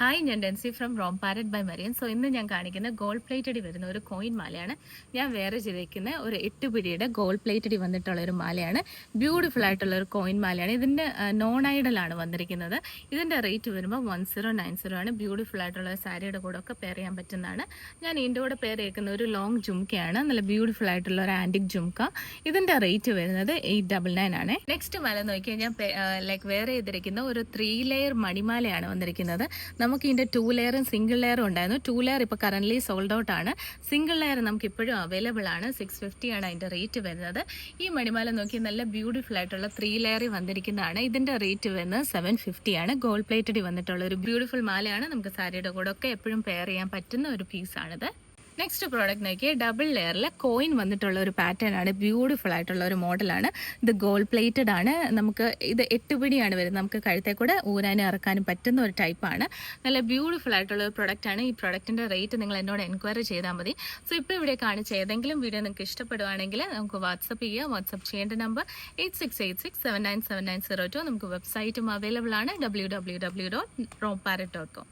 Hi, ഞാൻ Densy from Rome parrot by Marian. So ഇന്ന് ഞാൻ കാണിക്കുന്ന ഗോൾഡ് പ്ലേറ്റഡി വരുന്ന ഒരു കോയിൻ മാലയാണ്. ഞാൻ വേറെ ചെയ്തിരിക്കുന്ന ഒരു 8 പിടിയുടെ ഗോൾഡ് പ്ലേറ്റഡി വന്നിട്ടുള്ള ഒരു മാലയാണ്. ബ്യൂട്ടിഫുൾ ആയിട്ടുള്ള ഒരു കോയിൻ മാലയാണ്. ഇതിൻ്റെ നോൺ ഐഡലാണ് വന്നിരിക്കുന്നത്. ഇതിൻ്റെ റേറ്റ് വരുമ്പോൾ 1090 ആണ്. ബ്യൂട്ടിഫുൾ ആയിട്ടുള്ള സാരിയുടെ കൂടെ ഒക്കെ പെയർ ചെയ്യാൻ പറ്റുന്നതാണ്. ഞാൻ ഇതിൻ്റെ കൂടെ പെയർ ചെയ്യിക്കുന്ന ഒരു ലോങ് ജുംക്കയാണ്. നല്ല ബ്യൂട്ടിഫുൾ ആയിട്ടുള്ള ഒരു ആൻറ്റിക് ജുംക്ക. ഇതിൻ്റെ റേറ്റ് വരുന്നത് 899 ആണ്. നെക്സ്റ്റ് മാല നോക്കിയാൽ ഞാൻ വേറെ ചെയ്തിരിക്കുന്ന ഒരു 3 ലെയർ മണിമാലയാണ് വന്നിരിക്കുന്നത്. നമുക്ക് ഇതിൻ്റെ 2 ലെയറും സിംഗിൾ ലെയറും ഉണ്ടായിരുന്നു. 2 ലെയർ ഇപ്പോൾ കറൻ്റ്ലി സോൾഡ് ഔട്ട് ആണ്. സിംഗിൾ ലെയർ നമുക്ക് ഇപ്പോഴും അവൈലബിൾ ആണ്. 650 ആണ് അതിൻ്റെ റേറ്റ് വരുന്നത്. ഈ മണിമാല നോക്കി നല്ല ബ്യൂട്ടിഫുൾ ആയിട്ടുള്ള 3 ലെയറിൽ വന്നിരിക്കുന്നതാണ്. ഇതിൻ്റെ റേറ്റ് വരുന്നത് 750 ആണ്. ഗോൾഡ് പ്ലേറ്റഡ് വന്നിട്ടുള്ള ഒരു ബ്യൂട്ടിഫുൾ മാലയാണ്. നമുക്ക് സാരിയുടെ കൂടെ ഒക്കെ എപ്പോഴും പെയർ ചെയ്യാൻ പറ്റുന്ന ഒരു പീസാണിത്. നെക്സ്റ്റ് പ്രോഡക്റ്റ് നോക്കിയാൽ ഡബിൾ ലെയറിൽ കോയിൻ വന്നിട്ടുള്ള ഒരു പാറ്റേൺ ആണ്. ബ്യൂട്ടിഫുൾ ആയിട്ടുള്ള ഒരു മോഡലാണ്. ഇത് ഗോൾഡ് പ്ലേറ്റഡ് ആണ്. നമുക്ക് ഇത് 8 പിടിയാണ് വരുന്നത്. നമുക്ക് കഴുത്തെ കൂടെ ഊരാനും ഇറക്കാനും പറ്റുന്ന ഒരു ടൈപ്പാണ്. നല്ല ബ്യൂട്ടിഫുൾ ആയിട്ടുള്ള ഒരു പ്രൊഡക്റ്റ് ആണ്. ഈ പ്രൊഡക്റ്റിൻ്റെ റേറ്റ് നിങ്ങൾ എന്നോട് എൻക്വയറി ചെയ്താൽ മതി. സോ ഇപ്പോൾ ഇവിടെ കാണിച്ച ഏതെങ്കിലും വീഡിയോ നിങ്ങൾക്ക് ഇഷ്ടപ്പെടുവാണെങ്കിൽ നമുക്ക് വാട്സപ്പ് ചെയ്യുക. വാട്സപ്പ് ചെയ്യേണ്ട നമ്പർ 8686797902. നമുക്ക് വെബ്സൈറ്റും അവൈലബിൾ ആണ് www.romparet.com.